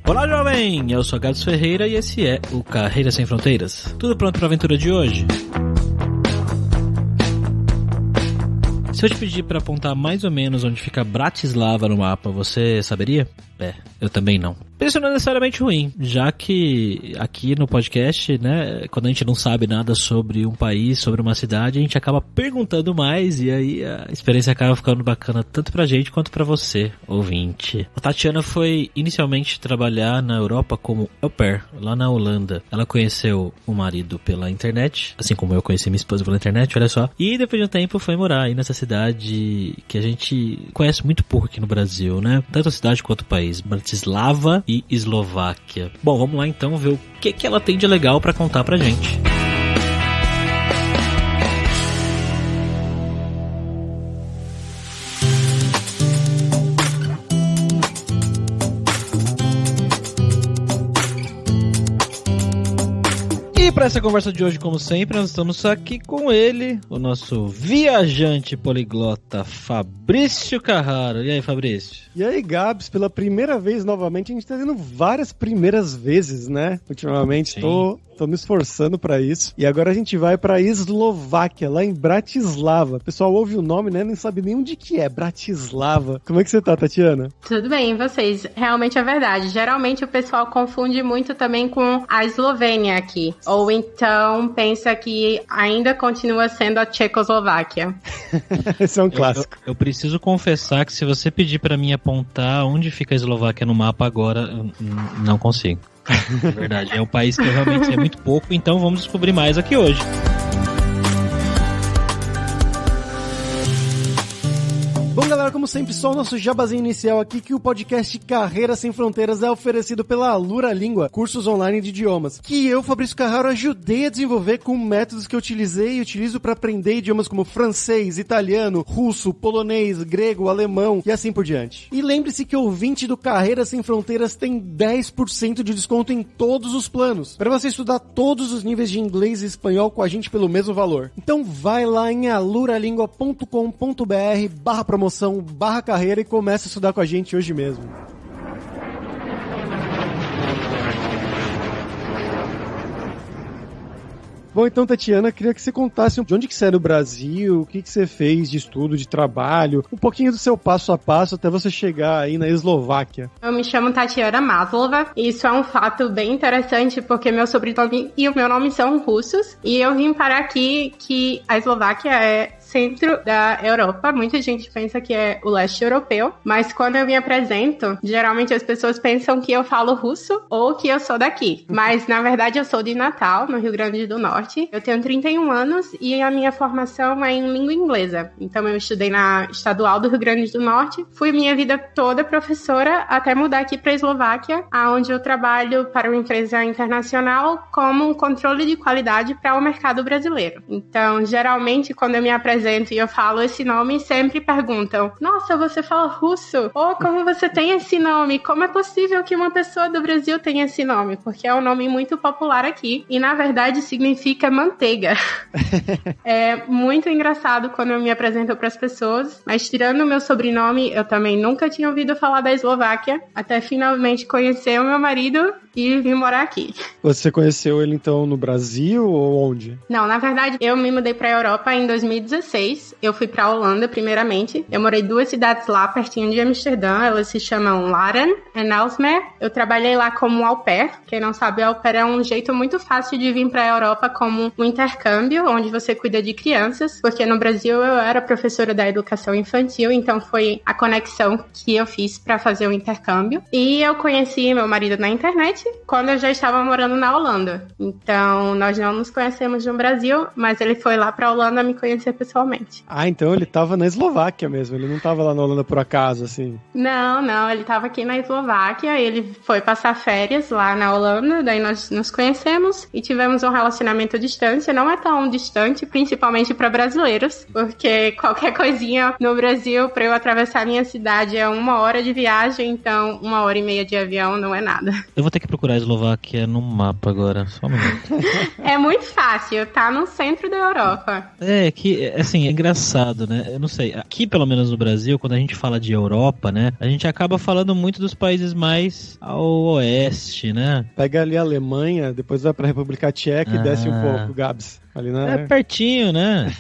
Olá, jovem! Eu sou Gabs Ferreira e esse é o Carreira Sem Fronteiras. Tudo pronto para a aventura de hoje? Se eu te pedir para apontar mais ou menos onde fica Bratislava no mapa, você saberia? Eu também não. Isso não é necessariamente ruim, já que aqui no podcast, né, quando a gente não sabe nada sobre um país, sobre uma cidade, a gente acaba perguntando mais e aí a experiência acaba ficando bacana tanto pra gente quanto pra você, ouvinte. A Tatiana foi inicialmente trabalhar na Europa como au pair, lá na Holanda. Ela conheceu o marido pela internet, assim como eu conheci minha esposa pela internet, olha só. E depois de um tempo foi morar aí nessa cidade que a gente conhece muito pouco aqui no Brasil, né? Tanto a cidade quanto o país, Bratislava e Eslováquia. Bom, vamos lá então ver o que ela tem de legal pra contar pra gente. E para essa conversa de hoje, como sempre, nós estamos aqui com ele, o nosso viajante poliglota Fabrício Carraro. E aí, Fabrício? E aí, Gabs, pela primeira vez novamente, a gente tá tendo várias primeiras vezes, né? Ultimamente, tô me esforçando pra isso. E agora a gente vai pra Eslováquia, lá em Bratislava. O pessoal ouve o nome, né? Não sabe nem onde que é, Bratislava. Como é que você tá, Tatiana? Tudo bem, e vocês? Realmente é verdade. Geralmente o pessoal confunde muito também com a Eslovênia aqui. Ou então pensa que ainda continua sendo a Tchecoslováquia. Esse é um clássico. Eu preciso confessar que se você pedir pra mim apontar onde fica a Eslováquia no mapa agora, eu não consigo. É verdade, é um país que eu realmente sei muito pouco, então vamos descobrir mais aqui hoje. Bom, galera, como sempre, só o nosso jabazinho inicial aqui, que o podcast Carreira Sem Fronteiras é oferecido pela Alura Língua, cursos online de idiomas, que eu, Fabrício Carraro, ajudei a desenvolver com métodos que eu utilizei e utilizo para aprender idiomas como francês, italiano, russo, polonês, grego, alemão e assim por diante. E lembre-se que o ouvinte do Carreira Sem Fronteiras tem 10% de desconto em todos os planos, para você estudar todos os níveis de inglês e espanhol com a gente pelo mesmo valor. Então vai lá em aluralingua.com.br/promoção/carreira e começa a estudar com a gente hoje mesmo. Bom, então, Tatiana, queria que você contasse de onde que você é no Brasil, o que que você fez de estudo, de trabalho, um pouquinho do seu passo a passo até você chegar aí na Eslováquia. Eu me chamo Tatiana Maslova, e isso é um fato bem interessante porque meu sobrenome e o meu nome são russos, e eu vim parar aqui que a Eslováquia é centro da Europa. Muita gente pensa que é o leste europeu, mas quando eu me apresento, geralmente as pessoas pensam que eu falo russo ou que eu sou daqui. Mas, na verdade, eu sou de Natal, no Rio Grande do Norte. Eu tenho 31 anos e a minha formação é em língua inglesa. Então, eu estudei na Estadual do Rio Grande do Norte. Fui minha vida toda professora até mudar aqui para a Eslováquia, onde eu trabalho para uma empresa internacional como controle de qualidade para o mercado brasileiro. Então, geralmente, quando eu me apresento e eu falo esse nome, sempre perguntam: nossa, você fala russo? Ou como você tem esse nome? Como é possível que uma pessoa do Brasil tenha esse nome? Porque é um nome muito popular aqui e, na verdade, significa manteiga. É muito engraçado quando eu me apresento para as pessoas, mas tirando o meu sobrenome, eu também nunca tinha ouvido falar da Eslováquia, até finalmente conhecer o meu marido e vim morar aqui. Você conheceu ele, então, no Brasil ou onde? Não, na verdade, eu me mudei para a Europa em 2016. Eu fui pra Holanda, primeiramente. Eu morei 2 cidades lá, pertinho de Amsterdã. Elas se chamam Laren e Aalsmeer. Eu trabalhei lá como au pair. Quem não sabe, au pair é um jeito muito fácil de vir pra Europa como um intercâmbio, onde você cuida de crianças. Porque no Brasil eu era professora da educação infantil, então foi a conexão que eu fiz pra fazer o intercâmbio. E eu conheci meu marido na internet quando eu já estava morando na Holanda. Então, nós não nos conhecemos no Brasil, mas ele foi lá pra Holanda me conhecer pessoalmente. Ah, então ele tava na Eslováquia mesmo, ele não tava lá na Holanda por acaso, assim? Não, ele tava aqui na Eslováquia, ele foi passar férias lá na Holanda, daí nós nos conhecemos e tivemos um relacionamento à distância. Não é tão distante, principalmente para brasileiros, porque qualquer coisinha no Brasil, para eu atravessar a minha cidade é 1 hora de viagem, então 1h30 de avião não é nada. Eu vou ter que procurar a Eslováquia no mapa agora, só um minuto. É muito fácil, tá no centro da Europa. Que, assim, é engraçado, né? Eu não sei, aqui pelo menos no Brasil, quando a gente fala de Europa, né? A gente acaba falando muito dos países mais ao oeste, né? Pega ali a Alemanha, depois vai pra República Tcheca e desce um pouco, Gabs. Ali na... É pertinho, né?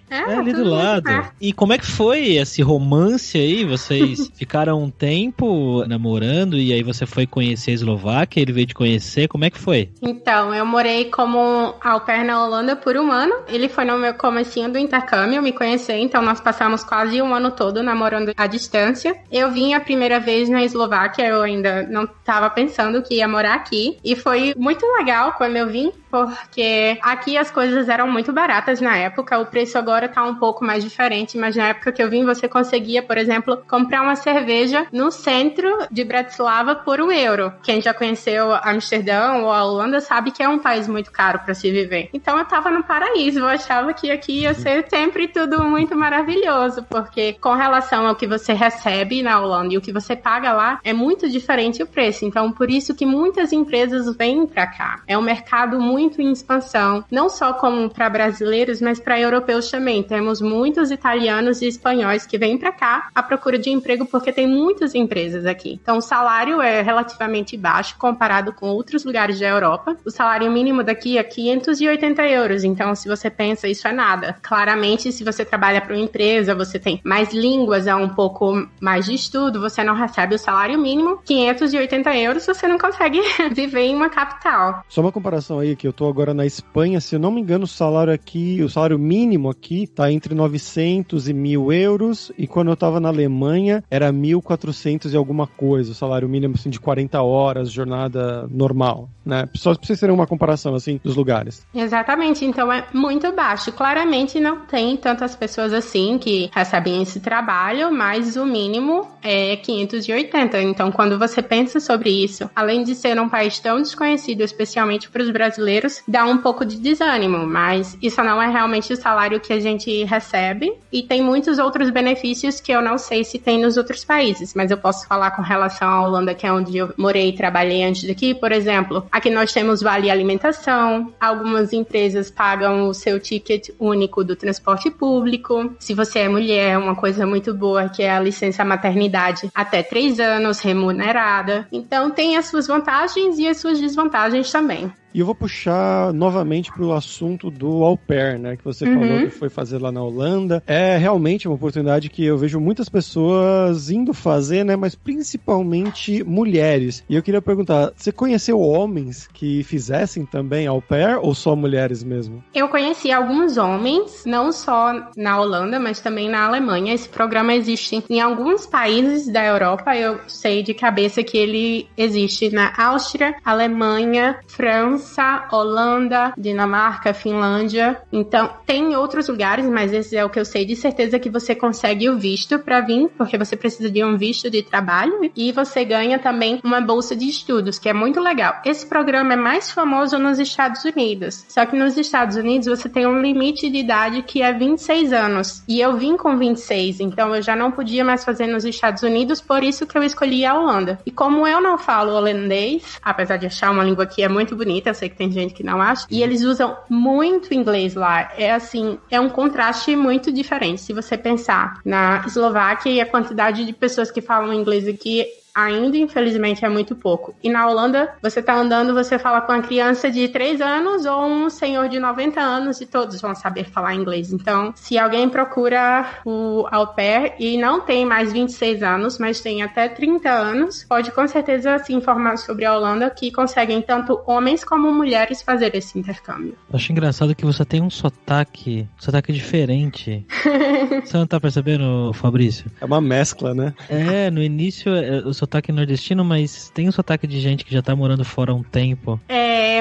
É ali do lado. E como é que foi esse romance aí? Vocês ficaram um tempo namorando e aí você foi conhecer a Eslováquia, ele veio te conhecer, como é que foi? Então, eu morei como au pair na Holanda por 1 ano. Ele foi no meu comecinho do intercâmbio me conhecer, então nós passamos quase 1 ano todo namorando à distância. Eu vim a primeira vez na Eslováquia, eu ainda não estava pensando que ia morar aqui. E foi muito legal quando eu vim, porque aqui as coisas eram muito baratas na época, o preço agora tá um pouco mais diferente, mas na época que eu vim você conseguia, por exemplo, comprar uma cerveja no centro de Bratislava por €1. Quem já conheceu Amsterdã ou a Holanda sabe que é um país muito caro para se viver. Então eu tava no paraíso, eu achava que aqui ia ser sempre tudo muito maravilhoso, porque com relação ao que você recebe na Holanda e o que você paga lá, é muito diferente o preço. Então por isso que muitas empresas vêm para cá. É um mercado muito em expansão, não só como para brasileiros, mas para europeus também. Temos muitos italianos e espanhóis que vêm para cá à procura de emprego porque tem muitas empresas aqui. Então o salário é relativamente baixo comparado com outros lugares da Europa. O salário mínimo daqui é €580. Então se você pensa, isso é nada. Claramente, se você trabalha para uma empresa, você tem mais línguas, é um pouco mais de estudo, você não recebe o salário mínimo. €580 você não consegue viver em uma capital. Só uma comparação aí, que eu tô agora na Espanha, se eu não me engano, o salário mínimo aqui tá entre 900 e €1.000, e quando eu tava na Alemanha era 1.400 e alguma coisa, o salário mínimo assim de 40 horas, jornada normal, né? Só pra vocês terem uma comparação assim dos lugares. Exatamente, então é muito baixo. Claramente não tem tantas pessoas assim que recebem esse trabalho, mas o mínimo é 580. Então quando você pensa sobre isso, além de ser um país tão desconhecido, especialmente para os brasileiros, dá um pouco de desânimo, mas isso não é realmente o salário que a gente recebe, e tem muitos outros benefícios que eu não sei se tem nos outros países, mas eu posso falar com relação à Holanda, que é onde eu morei e trabalhei antes daqui. Por exemplo, aqui nós temos vale alimentação, algumas empresas pagam o seu ticket único do transporte público. Se você é mulher, uma coisa muito boa que é a licença maternidade até 3 anos remunerada. Então tem as suas vantagens e as suas desvantagens também. E eu vou puxar novamente para o assunto do au pair, né? Que você falou que foi fazer lá na Holanda. É realmente uma oportunidade que eu vejo muitas pessoas indo fazer, né? Mas principalmente mulheres. E eu queria perguntar, você conheceu homens que fizessem também au pair ou só mulheres mesmo? Eu conheci alguns homens, não só na Holanda, mas também na Alemanha. Esse programa existe em alguns países da Europa. Eu sei de cabeça que ele existe na Áustria, Alemanha, França, Holanda, Dinamarca, Finlândia. Então, tem outros lugares, mas esse é o que eu sei de certeza, que você consegue o visto para vir, porque você precisa de um visto de trabalho, e você ganha também uma bolsa de estudos, que é muito legal. Esse programa é mais famoso nos Estados Unidos, só que nos Estados Unidos você tem um limite de idade que é 26 anos, e eu vim com 26, então eu já não podia mais fazer nos Estados Unidos, por isso que eu escolhi a Holanda. E como eu não falo holandês, apesar de achar uma língua que é muito bonita, eu sei que tem gente que não acha, e eles usam muito inglês lá. É assim, é um contraste muito diferente. Se você pensar na Eslováquia e a quantidade de pessoas que falam inglês aqui, ainda, infelizmente, é muito pouco. E na Holanda, você tá andando, você fala com uma criança de 3 anos ou um senhor de 90 anos e todos vão saber falar inglês. Então, se alguém procura o au pair e não tem mais 26 anos, mas tem até 30 anos, pode com certeza se informar sobre a Holanda, que conseguem tanto homens como mulheres fazer esse intercâmbio. Eu acho engraçado que você tem um sotaque diferente. Você não tá percebendo, Fabrício? É uma mescla, né? No início o sotaque nordestino, mas tem um sotaque de gente que já tá morando fora há um tempo.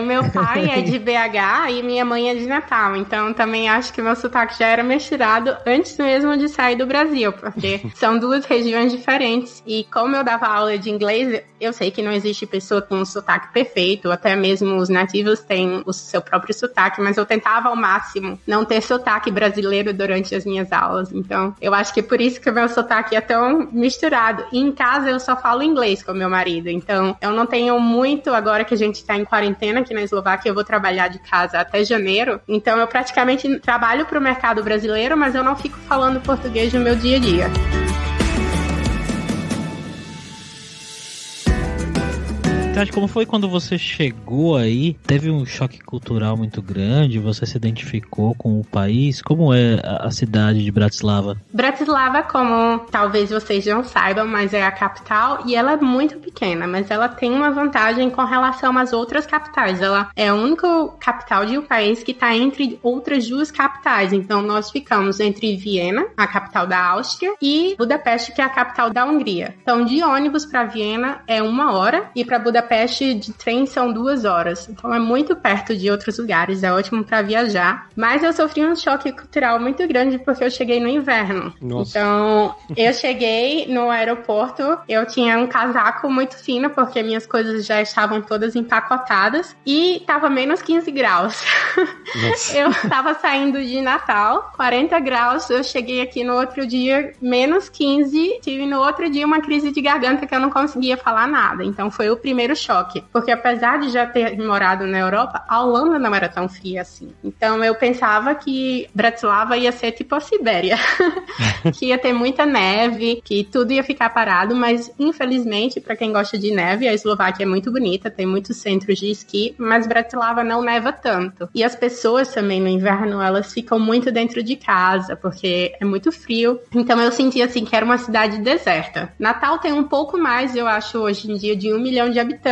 Meu pai é de BH e minha mãe é de Natal, então também acho que meu sotaque já era misturado antes mesmo de sair do Brasil, porque são duas regiões diferentes. E como eu dava aula de inglês, eu sei que não existe pessoa com um sotaque perfeito, até mesmo os nativos têm o seu próprio sotaque, mas eu tentava ao máximo não ter sotaque brasileiro durante as minhas aulas. Então, eu acho que por isso que o meu sotaque é tão misturado. E em casa eu só falo inglês com meu marido, então eu não tenho muito, agora que a gente tá em quarentena aqui na Eslováquia, eu vou trabalhar de casa até janeiro, então eu praticamente trabalho pro mercado brasileiro, mas eu não fico falando português no meu dia a dia. Como foi quando você chegou aí? Teve um choque cultural muito grande? Você se identificou com o país? Como é a cidade de Bratislava? Bratislava, como talvez vocês não saibam, mas é a capital e ela é muito pequena, mas ela tem uma vantagem com relação às outras capitais. Ela é a única capital de um país que está entre outras duas capitais. Então, nós ficamos entre Viena, a capital da Áustria, e Budapeste, que é a capital da Hungria. Então, de ônibus para Viena é 1 hora e para Budapeste de trem são 2 horas. Então é muito perto de outros lugares, é ótimo para viajar. Mas eu sofri um choque cultural muito grande porque eu cheguei no inverno. Nossa. Então eu cheguei no aeroporto, eu tinha um casaco muito fino porque minhas coisas já estavam todas empacotadas e tava menos 15 graus. Eu tava saindo de Natal, 40 graus, eu cheguei aqui no outro dia, menos 15, tive no outro dia uma crise de garganta que eu não conseguia falar nada. Então foi o primeiro choque, porque apesar de já ter morado na Europa, a Holanda não era tão fria assim. Então eu pensava que Bratislava ia ser tipo a Sibéria, que ia ter muita neve, que tudo ia ficar parado, mas infelizmente, para quem gosta de neve, a Eslováquia é muito bonita, tem muitos centros de esqui, mas Bratislava não neva tanto. E as pessoas também no inverno, elas ficam muito dentro de casa, porque é muito frio. Então eu senti assim que era uma cidade deserta. Natal tem um pouco mais, eu acho, hoje em dia, de 1 milhão de habitantes.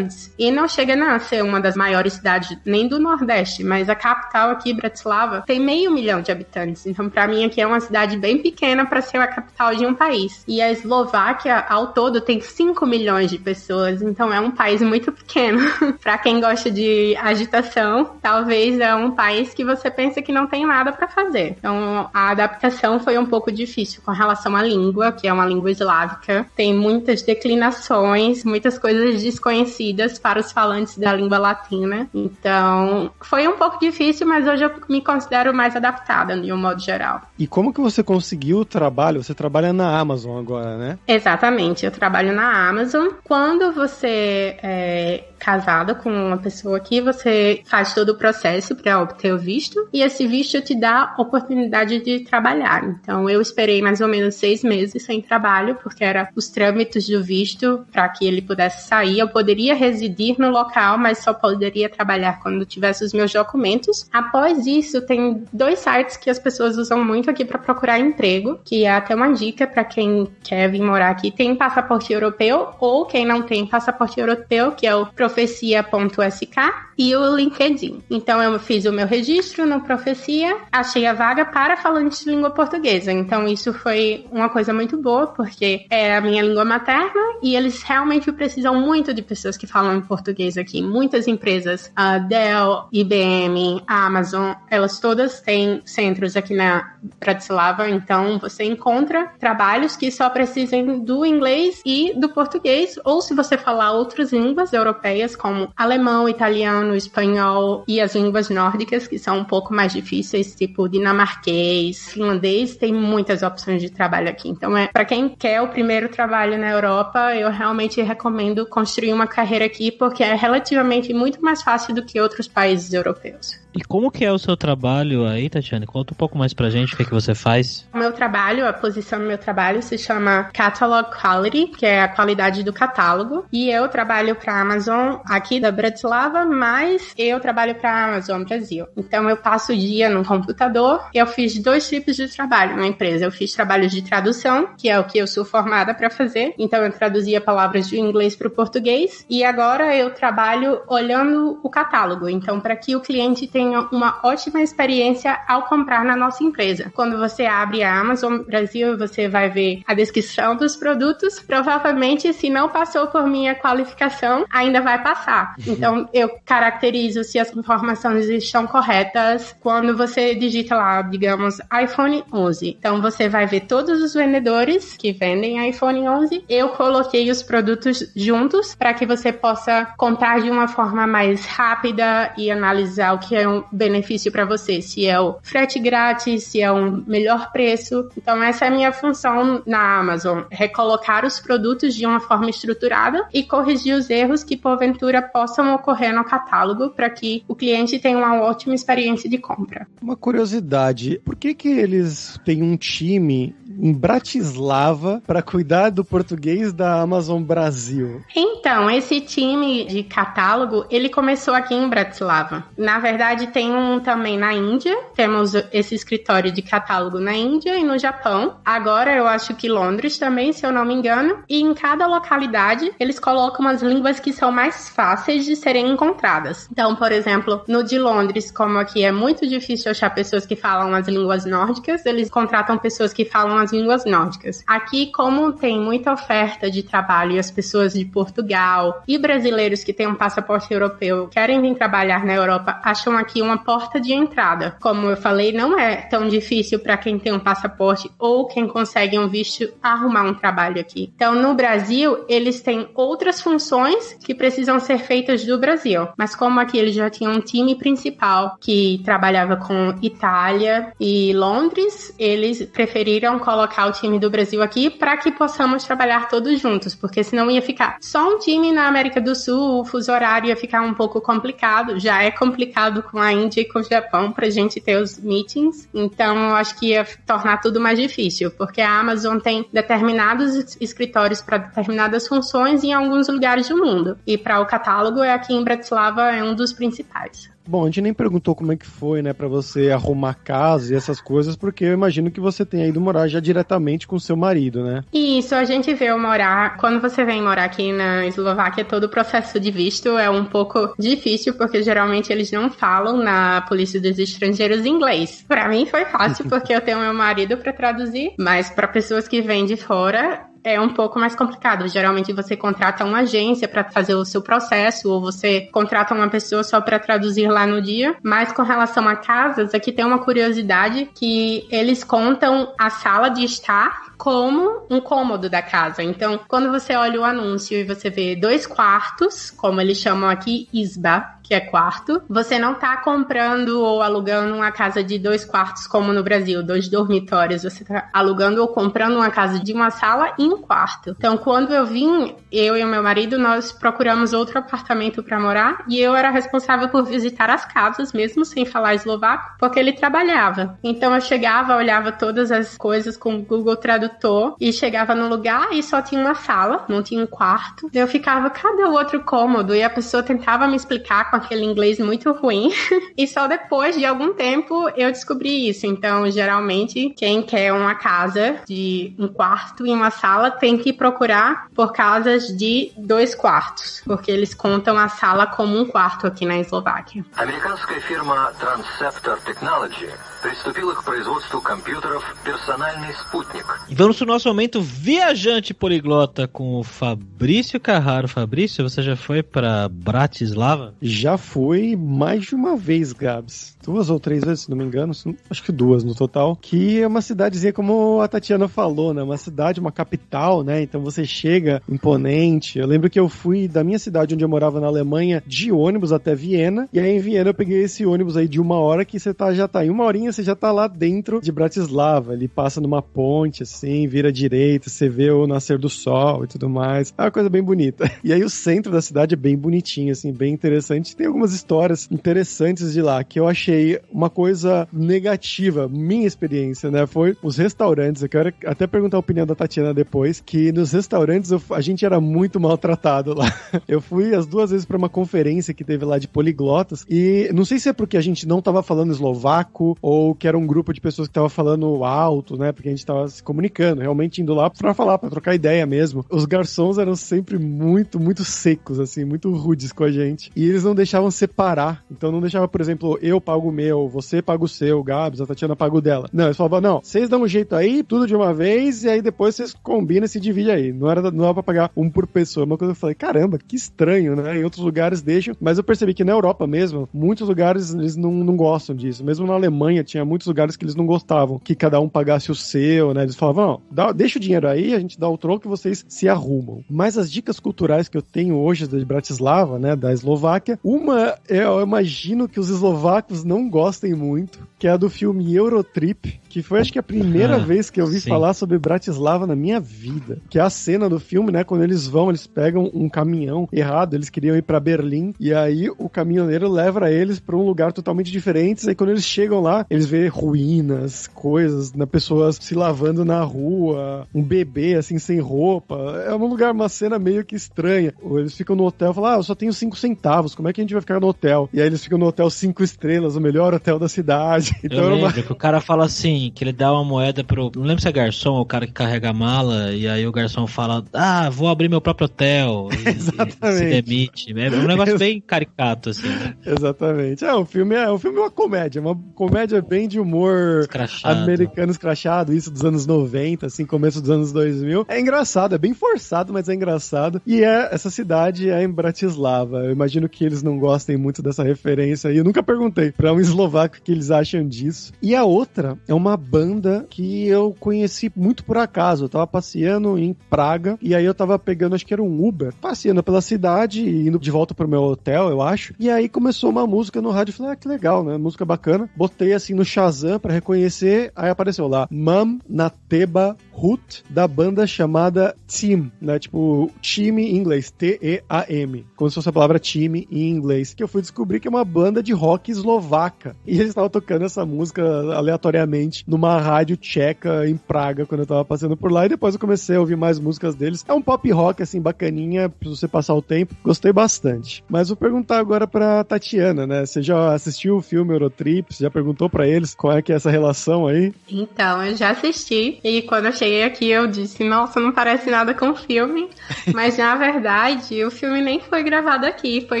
E não chega a ser uma das maiores cidades nem do Nordeste, mas a capital aqui, Bratislava, tem 500 mil de habitantes. Então, para mim, aqui é uma cidade bem pequena para ser a capital de um país. E a Eslováquia, ao todo, tem 5 milhões de pessoas. Então, é um país muito pequeno. Para quem gosta de agitação, talvez é um país que você pensa que não tem nada para fazer. Então, a adaptação foi um pouco difícil com relação à língua, que é uma língua eslávica. Tem muitas declinações, muitas coisas desconhecidas para os falantes da língua latina. Então, foi um pouco difícil, mas hoje eu me considero mais adaptada, de um modo geral. E como que você conseguiu o trabalho? Você trabalha na Amazon agora, né? Exatamente, eu trabalho na Amazon. Quando você é casada com uma pessoa aqui, você faz todo o processo para obter o visto, e esse visto te dá oportunidade de trabalhar. Então, eu esperei mais ou menos 6 meses sem trabalho, porque eram os trâmites do visto para que ele pudesse sair. Eu poderia residir no local, mas só poderia trabalhar quando tivesse os meus documentos. Após isso, tem 2 sites que as pessoas usam muito aqui para procurar emprego, que é até uma dica para quem quer vir morar aqui. Tem passaporte europeu, ou quem não tem passaporte europeu, que é o Profecia.sk, e o LinkedIn. Então, eu fiz o meu registro no Profecia, achei a vaga para falantes de língua portuguesa. Então, isso foi uma coisa muito boa, porque é a minha língua materna e eles realmente precisam muito de pessoas que falam em português aqui. Muitas empresas, a Dell, IBM, a Amazon, elas todas têm centros aqui na Bratislava, então você encontra trabalhos que só precisem do inglês e do português, ou se você falar outras línguas europeias, como alemão, italiano, espanhol e as línguas nórdicas, que são um pouco mais difíceis, tipo dinamarquês, finlandês, tem muitas opções de trabalho aqui. Então, para quem quer o primeiro trabalho na Europa, eu realmente recomendo construir uma carreira aqui, porque é relativamente muito mais fácil do que outros países europeus. E como que é o seu trabalho aí, Tatiana? Conta um pouco mais pra gente o que você faz. O meu trabalho, a posição do meu trabalho se chama Catalog Quality, que é a qualidade do catálogo. E eu trabalho pra Amazon aqui da Bratislava, mas eu trabalho pra Amazon Brasil. Então eu passo o dia no computador. Eu fiz 2 tipos de trabalho na empresa. Eu fiz trabalhos de tradução, que é o que eu sou formada pra fazer. Então eu traduzia palavras de inglês pro português. E agora eu trabalho olhando o catálogo. Então, para que o cliente tenha tenha uma ótima experiência ao comprar na nossa empresa. Quando você abre a Amazon Brasil, você vai ver a descrição dos produtos. Provavelmente, se não passou por minha qualificação, ainda vai passar. Então, eu caracterizo se as informações estão corretas quando você digita lá, digamos, iPhone 11. Então, você vai ver todos os vendedores que vendem iPhone 11. Eu coloquei os produtos juntos para que você possa comprar de uma forma mais rápida e analisar o que é um benefício para você. Se é o frete grátis, se é um melhor preço. Então, essa é a minha função na Amazon. Recolocar os produtos de uma forma estruturada e corrigir os erros que, porventura, possam ocorrer no catálogo para que o cliente tenha uma ótima experiência de compra. Uma curiosidade, por que eles têm um time em Bratislava para cuidar do português da Amazon Brasil? Então, esse time de catálogo, ele começou aqui em Bratislava. Na verdade, tem um também na Índia. Temos esse escritório de catálogo na Índia e no Japão. Agora, eu acho que Londres também, se eu não me engano. E em cada localidade, eles colocam as línguas que são mais fáceis de serem encontradas. Então, por exemplo, no de Londres, como aqui é muito difícil achar pessoas que falam as línguas nórdicas, eles contratam pessoas que falam as línguas nórdicas. Aqui, como tem muita oferta de trabalho e as pessoas de Portugal e brasileiros que têm um passaporte europeu querem vir trabalhar na Europa, acham aqui uma porta de entrada. Como eu falei, não é tão difícil para quem tem um passaporte ou quem consegue um visto arrumar um trabalho aqui. Então, no Brasil, eles têm outras funções que precisam ser feitas do Brasil. Mas como aqui eles já tinham um time principal que trabalhava com Itália e Londres, eles preferiram colocar o time do Brasil aqui para que possamos trabalhar todos juntos, porque senão ia ficar só um time na América do Sul, o fuso horário ia ficar um pouco complicado. Já é complicado com a Índia e com o Japão pra gente ter os meetings, então eu acho que ia tornar tudo mais difícil, porque a Amazon tem determinados escritórios para determinadas funções em alguns lugares do mundo, e para o catálogo aqui em Bratislava é um dos principais. Bom, a gente nem perguntou como é que foi, né, pra você arrumar casa e essas coisas, porque eu imagino que você tenha ido morar já diretamente com seu marido, né? Isso, a gente veio morar, quando você vem morar aqui na Eslováquia, todo o processo de visto é um pouco difícil, porque geralmente eles não falam na Polícia dos Estrangeiros inglês. Pra mim foi fácil, porque eu tenho meu marido pra traduzir, mas pra pessoas que vêm de fora é um pouco mais complicado. Geralmente você contrata uma agência para fazer o seu processo, ou você contrata uma pessoa só para traduzir lá no dia. Mas com relação a casas, aqui tem uma curiosidade que eles contam a sala de estar como um cômodo da casa. Então, quando você olha o anúncio e você vê 2 quartos, como eles chamam aqui, izba, que é quarto, você não tá comprando ou alugando uma casa de 2 quartos como no Brasil, 2 dormitórios. Você tá alugando ou comprando uma casa de uma sala e um quarto. Então, quando eu vim, eu e o meu marido, nós procuramos outro apartamento para morar, e eu era responsável por visitar as casas, mesmo sem falar eslovaco, porque ele trabalhava. Então, eu chegava, olhava todas as coisas com o Google Tradutor e chegava no lugar e só tinha uma sala, não tinha um quarto. Eu ficava, cadê o outro cômodo? E a pessoa tentava me explicar com aquele inglês muito ruim. E só depois de algum tempo eu descobri isso. Então, geralmente, quem quer uma casa de um quarto e uma sala tem que procurar por casas de 2 quartos, porque eles contam a sala como um quarto aqui na Eslováquia. Американская фирма Transceptor Technology приступила к производству компьютеров «Персональный спутник». E vamos pro nosso momento viajante poliglota com o Fabrício Carraro. Fabrício, você já foi pra Bratislava? Já fui mais de uma vez, Gabs. 2 ou 3 vezes, se não me engano. Acho que 2 no total. Que é uma cidadezinha, como a Tatiana falou, né? Uma cidade, uma capital, né? Então você chega imponente. Eu lembro que eu fui da minha cidade, onde eu morava na Alemanha, de ônibus até Viena. E aí em Viena eu peguei esse ônibus aí de 1 hora que você já tá em 1 horinha, você já tá lá dentro de Bratislava. Ele passa numa ponte, assim, vira à direita, você vê o nascer do sol e tudo mais. É uma coisa bem bonita. E aí o centro da cidade é bem bonitinho, assim, bem interessante. Tem algumas histórias interessantes de lá, que eu achei uma coisa negativa, minha experiência, né? Foi os restaurantes. Eu quero até perguntar a opinião da Tatiana depois. depois, que nos restaurantes a gente era muito maltratado lá. Eu fui as 2 vezes pra uma conferência que teve lá de poliglotas, e não sei se é porque a gente não tava falando eslovaco, ou que era um grupo de pessoas que tava falando alto, né, porque a gente tava se comunicando, realmente indo lá pra falar, pra trocar ideia mesmo. Os garçons eram sempre muito, muito secos, assim, muito rudes com a gente. E eles não deixavam separar. Então não deixava, por exemplo, eu pago o meu, você paga o seu, o Gabs, a Tatiana paga o dela. Não, eles falavam, não, vocês dão um jeito aí, tudo de uma vez, e aí depois vocês combinam e se dividem aí. Não era pra pagar um por pessoa. Uma coisa que eu falei, caramba, que estranho, né? Em outros lugares deixam, mas eu percebi que na Europa mesmo, muitos lugares eles não gostam disso. Mesmo na Alemanha, tinha muitos lugares que eles não gostavam, que cada um pagasse o seu, né? Eles falavam, não, deixa o dinheiro aí, a gente dá o troco e vocês se arrumam. Mas as dicas culturais que eu tenho hoje de Bratislava, né, da Eslováquia, uma, eu imagino que os eslovacos não gostem muito, que é a do filme Eurotrip, que foi, acho que, a primeira vez que eu ouvi falar sobre Bratislava na minha vida. Que é a cena do filme, né, quando eles pegam um caminhão errado, eles queriam ir pra Berlim, e aí o caminhoneiro leva eles pra um lugar totalmente diferente, e quando eles chegam lá, eles vê ruínas, coisas, né, pessoas se lavando na rua, um bebê, assim, sem roupa. É um lugar, uma cena meio que estranha. Ou eles ficam no hotel e falam, eu só tenho 5 centavos, como é que a gente vai ficar no hotel? E aí eles ficam no hotel 5 estrelas, o melhor hotel da cidade. Então, eu lembro que o cara fala assim, que ele dá uma moeda pro... Não lembro se é garçom ou o cara que carrega a mala, e aí o garçom fala, vou abrir meu próprio hotel. E se demite. É um negócio bem caricato, assim. Né? Exatamente. O filme é uma comédia bem de humor escrachado. Americano escrachado, isso dos anos 90, assim, começo dos anos 2000. É engraçado, é bem forçado, mas é engraçado. E essa cidade é em Bratislava. Eu imagino que eles não gostem muito dessa referência aí. Eu nunca perguntei pra um eslovaco o que eles acham disso. E a outra é uma banda que eu conheci muito por acaso. Eu tava passeando em Praga, e aí eu tava pegando, acho que era um Uber, passeando pela cidade, indo de volta pro meu hotel, eu acho. E aí começou uma música no rádio, eu falei, que legal, né? Música bacana. Botei assim no Shazam pra reconhecer, aí apareceu lá, Mam na Teba Hut, da banda chamada Team, né? Tipo, time em inglês, T-E-A-M. Como se fosse a palavra time em inglês. Que eu fui descobrir que é uma banda de rock eslovaca. E eles estavam tocando essa música aleatoriamente numa rádio tcheca em Praga, quando eu tava passando por lá. E depois eu comecei a ouvir mais músicas deles. É um pop rock, assim, bacaninha, pra você passar o tempo. Gostei bastante. Mas vou perguntar agora pra Tatiana, né? Você já assistiu o filme Eurotrip? Você já perguntou pra eles qual é que é essa relação aí? Então, eu já assisti. E quando eu cheguei aqui, eu disse, nossa, não parece nada com o filme. Mas, na verdade, o filme nem foi gravado aqui. Foi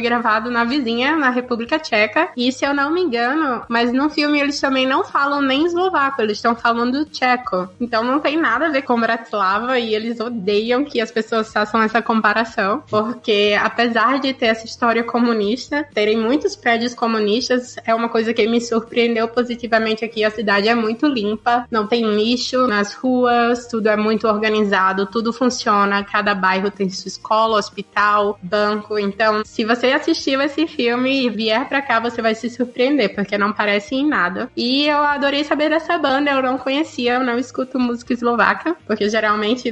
gravado na vizinha, na República Tcheca. E, se eu não me engano, mas no filme eles também não falam nem eslovaco. Eles estão falando tcheco. Então, não tem nada a ver com Bratislava. E eles odeiam que as pessoas façam essa comparação. Porque, apesar de ter essa história comunista, terem muitos prédios comunistas, é uma coisa que me surpreendeu positivamente aqui. A cidade é muito limpa. Não tem lixo nas ruas. Tudo é muito organizado. Tudo funciona. Cada bairro tem sua escola, hospital, banco. Então, se você assistiu esse filme e vier pra cá, você vai se surpreender, porque não parece em nada. E eu adorei saber dessa banda, eu não conhecia, eu não escuto música eslovaca, porque geralmente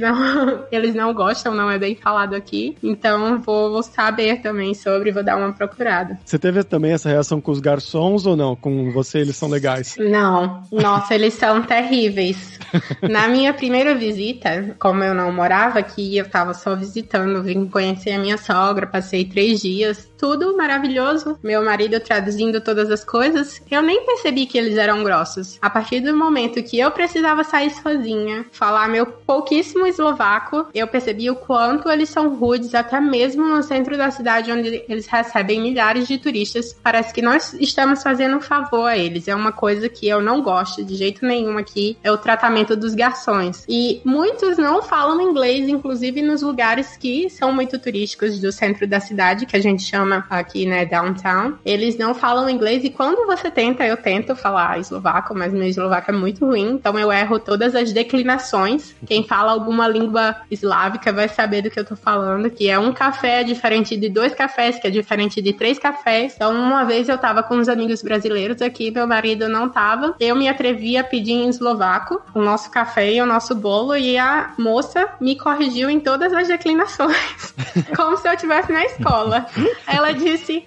eles não gostam, não é bem falado aqui. Então, vou saber também sobre, vou dar uma procurada. Você teve também essa reação com os garçons ou não? Com você, eles são legais? Não. Nossa, eles são terríveis. Na minha primeira visita, como eu não morava aqui, eu tava só visitando, vim conhecer a minha sogra, passei 3 dias, tudo maravilhoso, meu marido traduzindo todas as coisas, eu nem percebi que eles eram grossos. A partir do momento que eu precisava sair sozinha, falar meu pouquíssimo eslovaco, eu percebi o quanto eles são rudes, até mesmo no centro da cidade, onde eles recebem milhares de turistas. Parece que nós estamos fazendo um favor a eles. É uma coisa que eu não gosto de jeito nenhum aqui, é o tratamento dos garçons. E muitos não falam inglês, inclusive nos lugares que são muito turísticos do centro da cidade, que a gente chama aqui, né, downtown. Eles não falam inglês, e quando você tenta, eu tento falar eslovaco, mas meu eslovaco é muito ruim, então eu erro todas as declinações. Quem fala alguma língua eslávica vai saber do que eu tô falando, que é um café diferente de 2 cafés, que é diferente de 3 cafés. Então, uma vez eu tava com uns amigos brasileiros aqui, meu marido não tava, eu me atrevi a pedir em eslovaco o nosso café e o nosso bolo, e a moça me corrigiu em todas as declinações, como se eu estivesse na escola. Ela disse,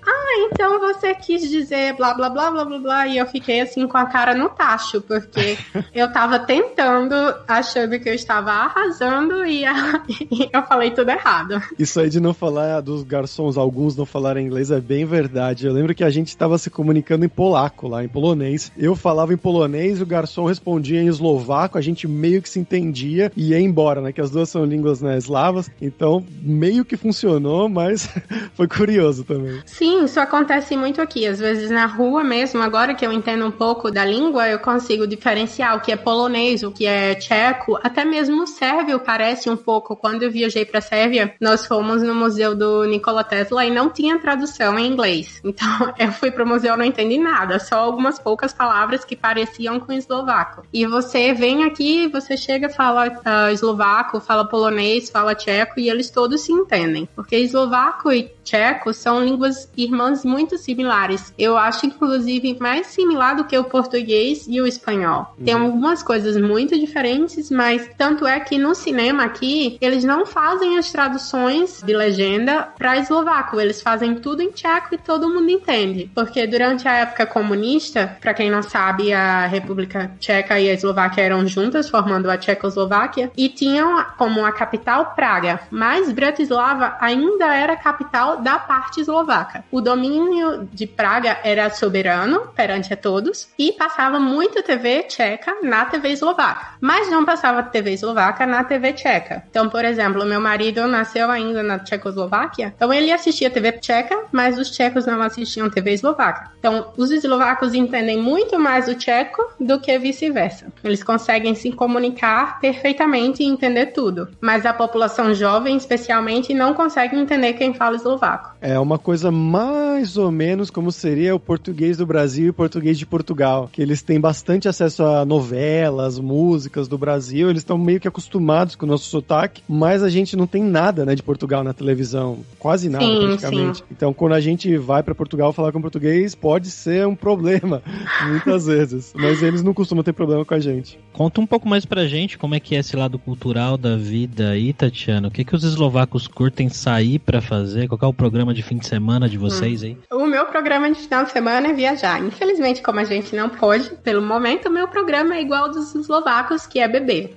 então você quis dizer blá blá blá blá blá blá, e eu fiquei assim com a cara no tacho, porque porque eu tava tentando, achando que eu estava arrasando e eu falei tudo errado. Isso aí de não falar dos garçons, alguns não falarem inglês, é bem verdade. Eu lembro que a gente estava se comunicando em polaco lá, em polonês. Eu falava em polonês, o garçom respondia em eslovaco, a gente meio que se entendia e ia embora, né? Que as duas são línguas, né, eslavas. Então, meio que funcionou, mas foi curioso também. Sim, isso acontece muito aqui. Às vezes na rua mesmo, agora que eu entendo um pouco da língua, eu consigo diferenciar o que é polonês, o que é tcheco, até mesmo o sérvio parece um pouco. Quando eu viajei para a Sérvia, nós fomos no museu do Nikola Tesla e não tinha tradução em inglês. Então, eu fui pro museu e não entendi nada, só algumas poucas palavras que pareciam com eslovaco. E você vem aqui, você chega, fala eslovaco, fala polonês, fala tcheco e eles todos se entendem. Porque eslovaco e tcheco são línguas irmãs muito similares. Eu acho, inclusive, mais similar do que o português e o espanhol. Tem algumas coisas muito diferentes, mas tanto é que no cinema aqui, eles não fazem as traduções de legenda para eslovaco. Eles fazem tudo em tcheco e todo mundo entende. Porque durante a época comunista, para quem não sabe, a República Tcheca e a Eslováquia eram juntas, formando a Tchecoslováquia, e tinham como a capital Praga. Mas Bratislava ainda era a capital da parte eslovaca. O domínio de Praga era soberano perante a todos e passava muita TV tcheca na TV eslovaca, mas não passava TV eslovaca na TV tcheca. Então, por exemplo, meu marido nasceu ainda na Tchecoslováquia, então ele assistia TV tcheca, mas os tchecos não assistiam TV eslovaca. Então, os eslovacos entendem muito mais o tcheco do que vice-versa. Eles conseguem se comunicar perfeitamente e entender tudo, mas a população jovem, especialmente, não consegue entender quem fala eslovaco. É uma coisa mais ou menos como seria o português do Brasil e o português de Portugal, que eles têm bastante acesso a novelas, músicas do Brasil, eles estão meio que acostumados com o nosso sotaque, mas a gente não tem nada, né, de Portugal na televisão, quase nada, praticamente. Sim. Então, quando a gente vai para Portugal falar com português, pode ser um problema, muitas vezes, mas eles não costumam ter problema com a gente. Conta um pouco mais pra gente como é que é esse lado cultural da vida aí, Tatiana. O que os eslovacos curtem sair pra fazer? Qual é o programa de fim de semana de vocês aí? O meu programa de final de semana é viajar. Infelizmente, como a gente não pode, pelo momento, o meu programa é igual dos eslovacos, que é beber.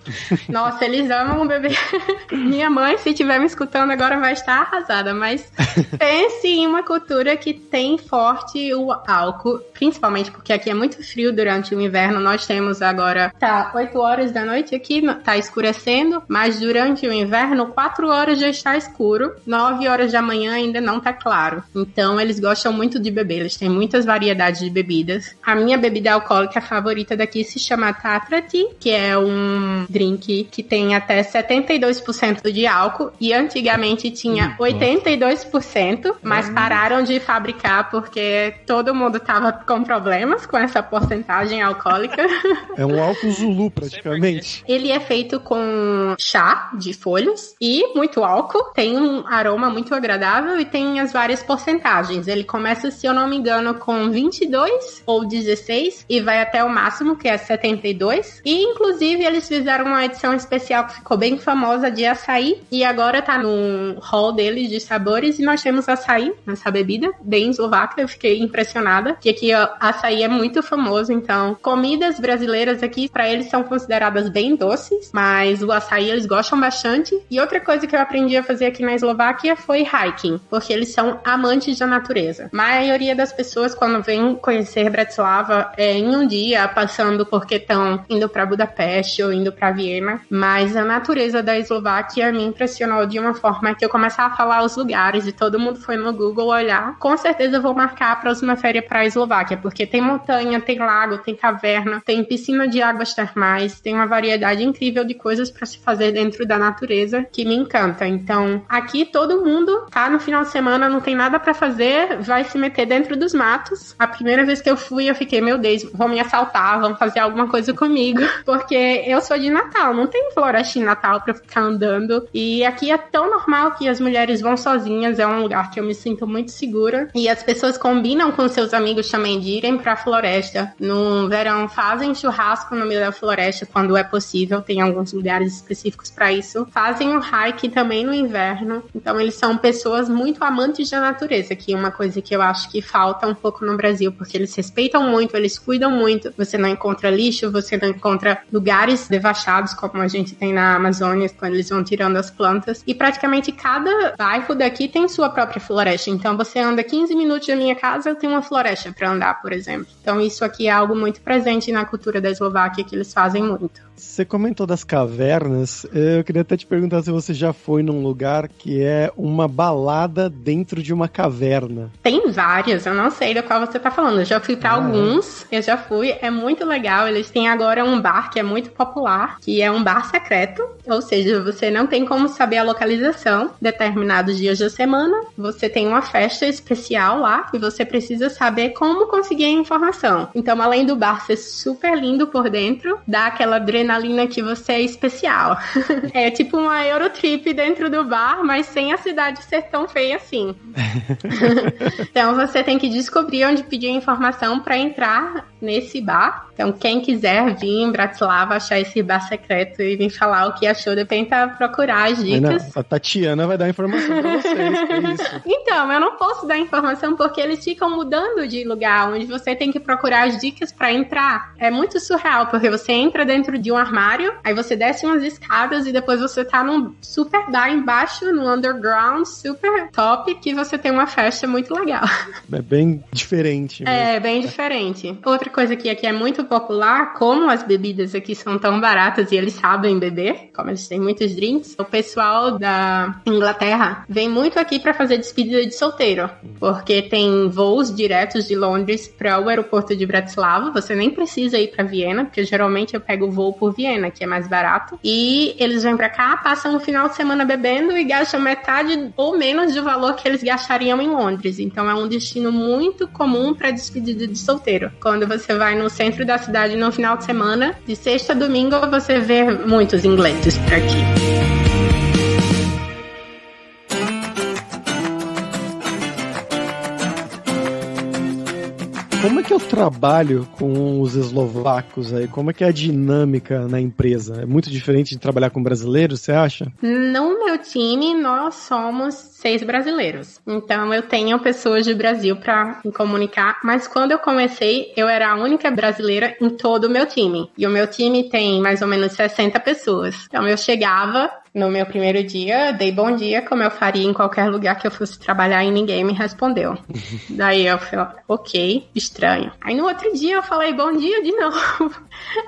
Nossa, eles amam beber. Minha mãe, se estiver me escutando agora, vai estar arrasada, mas pense em uma cultura que tem forte o álcool, principalmente porque aqui é muito frio durante o inverno. Nós temos agora, 8 horas da noite aqui, tá escurecendo, mas durante o inverno, 4 horas já está escuro, 9 horas da manhã ainda não tá claro. Então, eles gostam muito de beber, eles têm muitas variedades de bebidas. A minha bebida alcoólica favorita daqui se chama Taprati, que é um drink que tem até 72% de álcool, e antigamente tinha 82%, mas pararam de fabricar porque todo mundo tava com problemas com essa porcentagem alcoólica. É um álcool Zulu, praticamente. Ele é feito com chá de folhas e muito álcool, tem um aroma muito agradável e tem as várias porcentagens. Ele começa, se eu não me engano, com 22 ou 16 e vai até o máximo, que é 72. E, inclusive, eles fizeram uma edição especial que ficou bem famosa de açaí e agora tá no hall deles de sabores e nós temos açaí nessa bebida, bem eslovaca. Eu fiquei impressionada, que aqui ó, açaí é muito famoso, então comidas brasileiras aqui, pra eles são consideradas bem doces, mas o açaí eles gostam bastante. E outra coisa que eu aprendi a fazer aqui na Eslováquia foi hiking, porque eles são amantes da natureza. A maioria das pessoas, quando vem conhecer Bratislava, em um dia, passando porque estão indo para Budapeste ou indo para Viena, mas a natureza da Eslováquia me impressionou de uma forma que eu começava a falar os lugares e todo mundo foi no Google olhar. Com certeza eu vou marcar a próxima férias para a Eslováquia, porque tem montanha, tem lago, tem caverna, tem piscina de águas termais, tem uma variedade incrível de coisas para se fazer dentro da natureza que me encanta. Então, aqui todo mundo tá no final de semana, não tem nada para fazer, vai se meter dentro dos matos. A primeira vez que eu fui, eu fiquei, meu Deus, vão me assaltar, vão fazer alguma coisa comigo, porque eu sou de Natal, não tem floresta em Natal pra ficar andando, e aqui é tão normal que as mulheres vão sozinhas, é um lugar que eu me sinto muito segura, e as pessoas combinam com seus amigos também de irem pra floresta. No verão fazem churrasco no meio da floresta quando é possível, tem alguns lugares específicos pra isso, fazem o hike também no inverno, então eles são pessoas muito amantes da natureza, que é uma coisa que eu acho que falta um pouco no Brasil, porque eles respeitam muito, eles cuidam muito, você não encontra lixo, você não encontra lugares devastados, como a gente tem na Amazônia, quando eles vão tirando as plantas. E praticamente cada bairro daqui tem sua própria floresta. Então você anda 15 minutos da minha casa, tem uma floresta para andar, por exemplo. Então isso aqui é algo muito presente na cultura da Eslováquia, que eles fazem muito. Você comentou das cavernas, eu queria até te perguntar se você já foi num lugar que é uma balada dentro de uma caverna. Tem vários, eu não sei do qual você tá falando, eu já fui pra alguns, eu já fui, é muito legal, eles têm agora um bar que é muito popular, que é um bar secreto, ou seja, você não tem como saber a localização determinados dias da semana, você tem uma festa especial lá e você precisa saber como conseguir a informação. Então, além do bar ser super lindo por dentro, dá aquela adrenalina que você é especial. É tipo uma Eurotrip dentro do bar, mas sem a cidade ser tão feia assim. Então você tem que descobrir onde pedir informação para entrar nesse bar. Então quem quiser vir em Bratislava achar esse bar secreto e vir falar o que achou, tenta procurar as dicas. A Tatiana vai dar informação pra vocês, que é isso. Então, eu não posso dar informação porque eles ficam mudando de lugar, onde você tem que procurar as dicas para entrar. É muito surreal, porque você entra dentro de um armário, aí você desce umas escadas e depois você tá num super bar embaixo, no underground, super top, que você tem uma festa muito legal. É bem diferente. É, bem diferente. Outra coisa que aqui é muito popular, como as bebidas aqui são tão baratas e eles sabem beber, como eles têm muitos drinks, o pessoal da Inglaterra vem muito aqui para fazer despedida de solteiro, porque tem voos diretos de Londres para o aeroporto de Bratislava, você nem precisa ir para Viena, porque geralmente eu pego o voo por Viena, que é mais barato, e eles vêm pra cá, passam o final de semana bebendo e gastam metade ou menos do valor que eles gastariam em Londres. Então é um destino muito comum para despedida de solteiro. Quando você vai no centro da cidade no final de semana, de sexta a domingo, você vê muitos ingleses por aqui. Como é que eu trabalho com os eslovacos aí? Como é que é a dinâmica na empresa? É muito diferente de trabalhar com brasileiros, você acha? No meu time, nós somos 6 brasileiros. Então, eu tenho pessoas do Brasil para me comunicar, mas quando eu comecei, eu era a única brasileira em todo o meu time. E o meu time tem mais ou menos 60 pessoas. Então, eu chegava no meu primeiro dia, dei bom dia, como eu faria em qualquer lugar que eu fosse trabalhar, e ninguém me respondeu. Daí eu falei, ok, estranho. Aí no outro dia eu falei bom dia de novo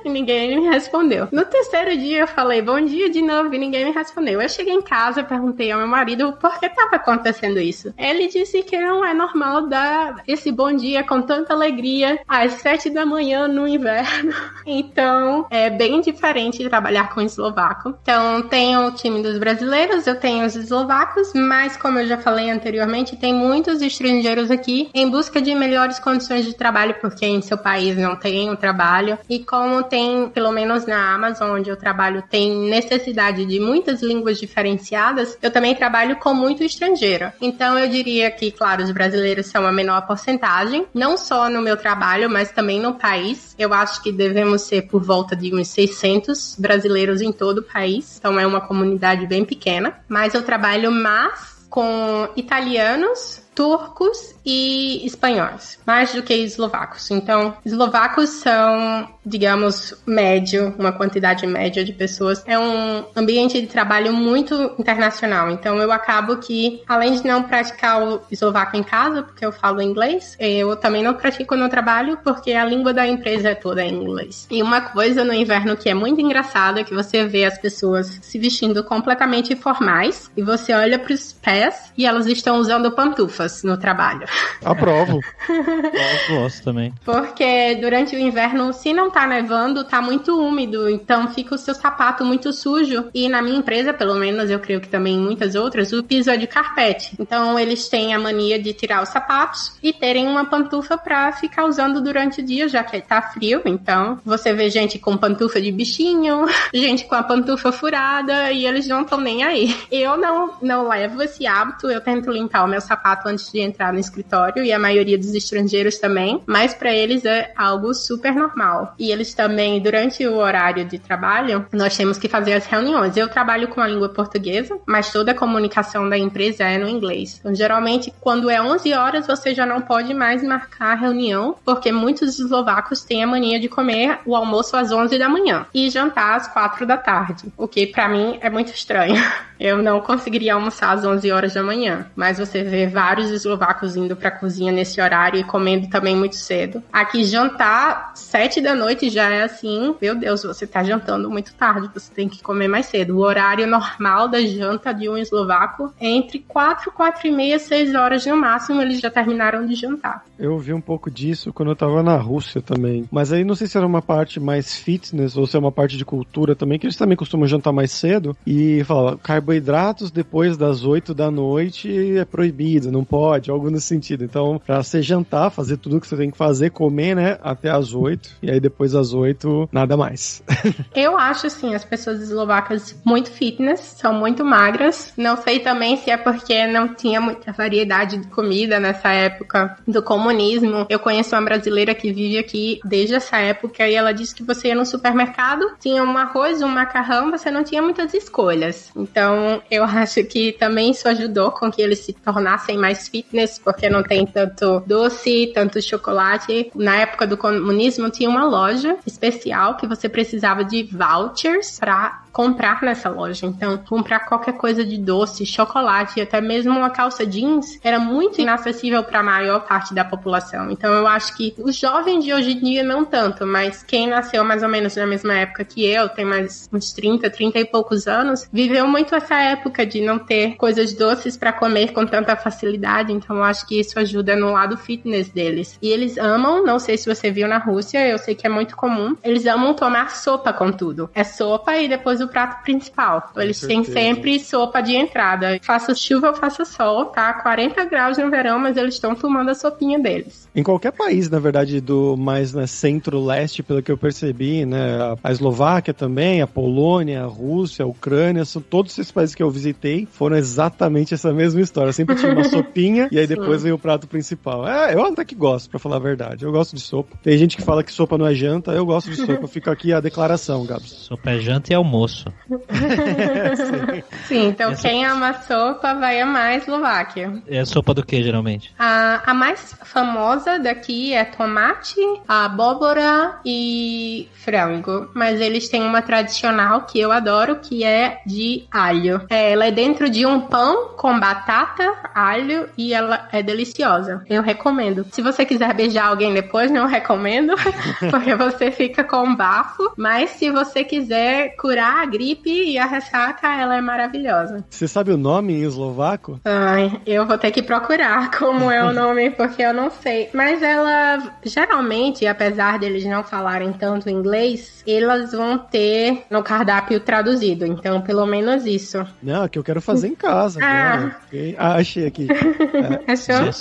e ninguém me respondeu. No terceiro dia eu falei bom dia de novo e ninguém me respondeu. Eu cheguei em casa, perguntei ao meu marido por que estava acontecendo isso. Ele disse que não é normal dar esse bom dia com tanta alegria às 7 da manhã no inverno. Então é bem diferente de trabalhar com eslovaco. Então tenho o time dos brasileiros, eu tenho os eslovacos, mas como eu já falei anteriormente, tem muitos estrangeiros aqui em busca de melhores condições de trabalho, porque em seu país não tem o trabalho, e como tem, pelo menos na Amazon, onde eu trabalho, tem necessidade de muitas línguas diferenciadas, eu também trabalho com muito estrangeiro. Então eu diria que, claro, os brasileiros são a menor porcentagem, não só no meu trabalho, mas também no país. Eu acho que devemos ser por volta de uns 600 brasileiros em todo o país, então é uma comunidade bem pequena, mas eu trabalho mais com italianos, turcos e espanhóis, mais do que eslovacos. Então, eslovacos são, digamos, médio, uma quantidade média de pessoas. É um ambiente de trabalho muito internacional. Então, eu acabo que, além de não praticar o eslovaco em casa, porque eu falo inglês, eu também não pratico no trabalho, porque a língua da empresa é toda em inglês. E uma coisa no inverno que é muito engraçada é que você vê as pessoas se vestindo completamente formais e você olha para os pés e elas estão usando pantufas no trabalho. Aprovo. Eu gosto também. Porque durante o inverno, se não tá nevando, tá muito úmido, então fica o seu sapato muito sujo. E na minha empresa, pelo menos, eu creio que também em muitas outras, o piso é de carpete. Então eles têm a mania de tirar os sapatos e terem uma pantufa pra ficar usando durante o dia, já que tá frio. Então você vê gente com pantufa de bichinho, gente com a pantufa furada, e eles não estão nem aí. Eu não levo esse hábito, eu tento limpar o meu sapato antes de entrar no escritório, e a maioria dos estrangeiros também, mas para eles é algo super normal. E eles também, durante o horário de trabalho, nós temos que fazer as reuniões. Eu trabalho com a língua portuguesa, mas toda a comunicação da empresa é no inglês. Então, geralmente, quando é 11 horas, você já não pode mais marcar a reunião, porque muitos eslovacos têm a mania de comer o almoço às 11 da manhã e jantar às 4 da tarde, o que para mim é muito estranho. Eu não conseguiria almoçar às 11 horas da manhã, mas você vê vários eslovacos indo pra cozinha nesse horário e comendo também muito cedo. Aqui, jantar 7 da noite já é assim, meu Deus, você tá jantando muito tarde, você tem que comer mais cedo. O horário normal da janta de um eslovaco é entre 4, 4 e meia, 6 horas no máximo, eles já terminaram de jantar. Eu vi um pouco disso quando eu tava na Rússia também, mas aí não sei se era uma parte mais fitness ou se é uma parte de cultura também, que eles também costumam jantar mais cedo e falam, carboidratos depois das 8 da noite é proibido, não pode, algo nesse sentido. Então, pra você jantar, fazer tudo que você tem que fazer, comer, né, até as 8, e aí depois das 8, nada mais. Eu acho, assim, as pessoas eslovacas muito fitness, são muito magras. Não sei também se é porque não tinha muita variedade de comida nessa época do comunismo. Eu conheço uma brasileira que vive aqui desde essa época e ela disse que você ia no supermercado, tinha um arroz, um macarrão, você não tinha muitas escolhas. Então, eu acho que também isso ajudou com que eles se tornassem mais fitness, porque não tem tanto doce, tanto chocolate. Na época do comunismo, tinha uma loja especial que você precisava de vouchers para comprar nessa loja. Então, comprar qualquer coisa de doce, chocolate, até mesmo uma calça jeans, era muito inacessível para a maior parte da população. Então, eu acho que os jovens de hoje em dia não tanto, mas quem nasceu mais ou menos na mesma época que eu, tem mais uns 30 e poucos anos, viveu muito essa época de não ter coisas doces para comer com tanta facilidade. Então, eu acho que isso ajuda no lado fitness deles. E eles amam, não sei se você viu na Rússia, eu sei que é muito comum, eles amam tomar sopa com tudo. É sopa e depois o prato principal. Eles têm sempre sopa de entrada. Faça chuva ou faça sol, tá? 40 graus no verão, mas eles estão tomando a sopinha deles. Em qualquer país, na verdade, do mais, né, centro-leste, pelo que eu percebi, né, a Eslováquia também, a Polônia, a Rússia, a Ucrânia, são todos esses países que eu visitei, foram exatamente essa mesma história. Sempre tinha uma sopinha e aí depois veio o prato principal. Eu até que gosto, pra falar a verdade. Eu gosto de sopa. Tem gente que fala que sopa não é janta, eu gosto de sopa. Fica aqui a declaração, Gabs. Sopa é janta e almoço. Sim, então quem ama sopa vai amar a Eslováquia. É sopa do que, geralmente? A mais famosa daqui é tomate, abóbora e frango. Mas eles têm uma tradicional que eu adoro, que é de alho. Ela é dentro de um pão com batata, alho, e ela é deliciosa. Eu recomendo. Se você quiser beijar alguém depois, não recomendo, porque você fica com bafo. Mas se você quiser curar a gripe e a ressaca, ela é maravilhosa. Você sabe o nome em eslovaco? Ai, eu vou ter que procurar como é o nome, porque eu não sei. Mas ela, geralmente, apesar deles não falarem tanto inglês, elas vão ter no cardápio traduzido. Então, pelo menos isso. Não, que eu quero fazer em casa. Okay. Achei aqui. Achou?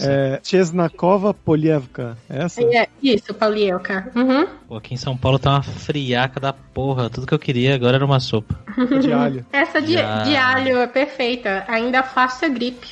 Chesnakova Polievka. Essa? Isso, Polievka. Uhum. Pô, aqui em São Paulo tá uma friaca da porra. Tudo que eu queria agora era uma sopa. De alho. Essa de alho é perfeita. Ainda afasta a gripe.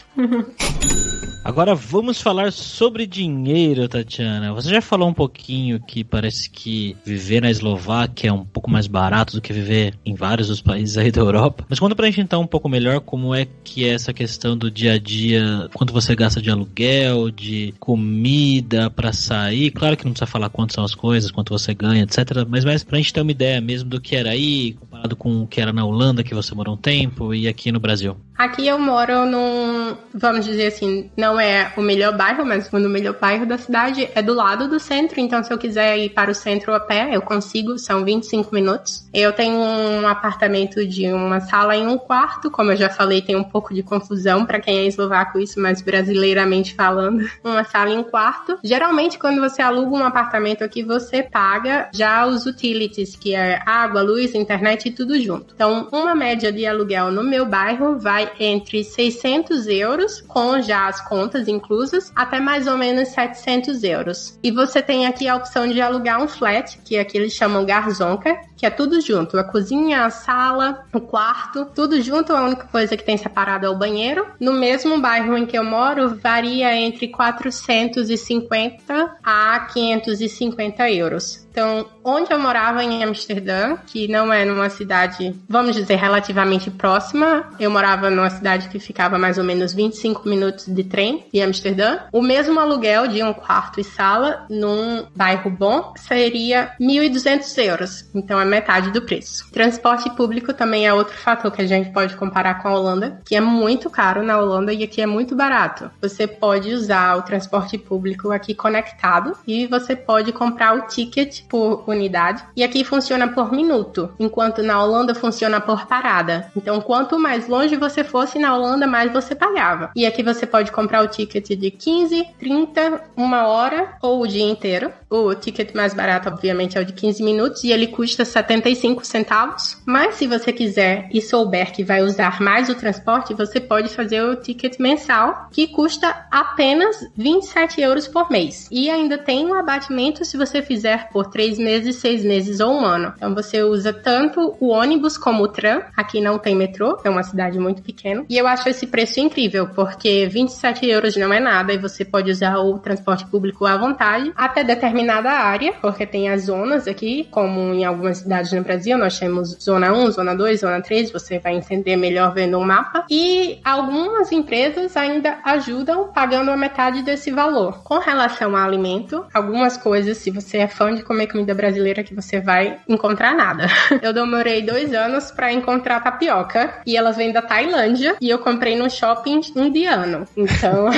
Agora vamos falar sobre dinheiro, Tatiana. Você já falou um pouquinho que parece que viver na Eslováquia é um pouco mais barato do que viver em vários dos países aí da Europa. Mas conta pra gente então um pouco melhor como é que é essa questão do dia a dia, quanto você gasta de aluguel, de comida pra sair. Claro que não precisa falar quanto são as coisas, quanto você ganha, etc. Mas mais pra gente ter uma ideia mesmo do que era aí, comparado com o que era na Holanda, que você morou um tempo, e aqui no Brasil. Aqui eu moro num, vamos dizer assim, não é o melhor bairro, mas no melhor bairro da cidade, é do lado do centro, então se eu quiser ir para o centro a pé, eu consigo, são 25 minutos. Eu tenho um apartamento de uma sala e um quarto, como eu já falei, tem um pouco de confusão para quem é eslovaco isso, mas brasileiramente falando, uma sala e um quarto. Geralmente, quando você aluga um apartamento aqui, você paga já os utilities, que é água, luz, internet e tudo junto. Então, uma média de aluguel no meu bairro vai vai entre 600 euros, com já as contas inclusas, até mais ou menos 700 euros. E você tem aqui a opção de alugar um flat, que aqui eles chamam Garzonka, que é tudo junto, a cozinha, a sala, o quarto, tudo junto, a única coisa que tem separado é o banheiro. No mesmo bairro em que eu moro, varia entre 450 a 550 euros. Então, onde eu morava em Amsterdã, que não é numa cidade, vamos dizer, relativamente próxima, eu morava numa cidade que ficava mais ou menos 25 minutos de trem de Amsterdã, o mesmo aluguel de um quarto e sala num bairro bom seria 1.200 euros. Então, é metade do preço. Transporte público também é outro fator que a gente pode comparar com a Holanda, que é muito caro na Holanda e aqui é muito barato. Você pode usar o transporte público aqui conectado e você pode comprar o ticket por unidade. E aqui funciona por minuto, enquanto na Holanda funciona por parada. Então, quanto mais longe você fosse na Holanda, mais você pagava. E aqui você pode comprar o ticket de 15, 30, 1 hora ou o dia inteiro. O ticket mais barato, obviamente, é o de 15 minutos e ele custa 75 centavos. Mas se você quiser e souber que vai usar mais o transporte, você pode fazer o ticket mensal, que custa apenas 27 euros por mês. E ainda tem um abatimento se você fizer por 3 meses, 6 meses ou 1 ano. Então você usa tanto o ônibus como o tram. Aqui não tem metrô, é uma cidade muito pequena. E eu acho esse preço incrível, porque 27 euros não é nada e você pode usar o transporte público à vontade, até determinada área, porque tem as zonas aqui, como em algumas cidades no Brasil, nós temos zona 1, zona 2, zona 3, você vai entender melhor vendo um mapa. E algumas empresas ainda ajudam pagando a metade desse valor. Com relação ao alimento, algumas coisas, se você é fã de comer comida brasileira, que você vai encontrar nada. Eu demorei 2 anos pra encontrar tapioca e elas vêm da Tailândia e eu comprei no shopping indiano. Então,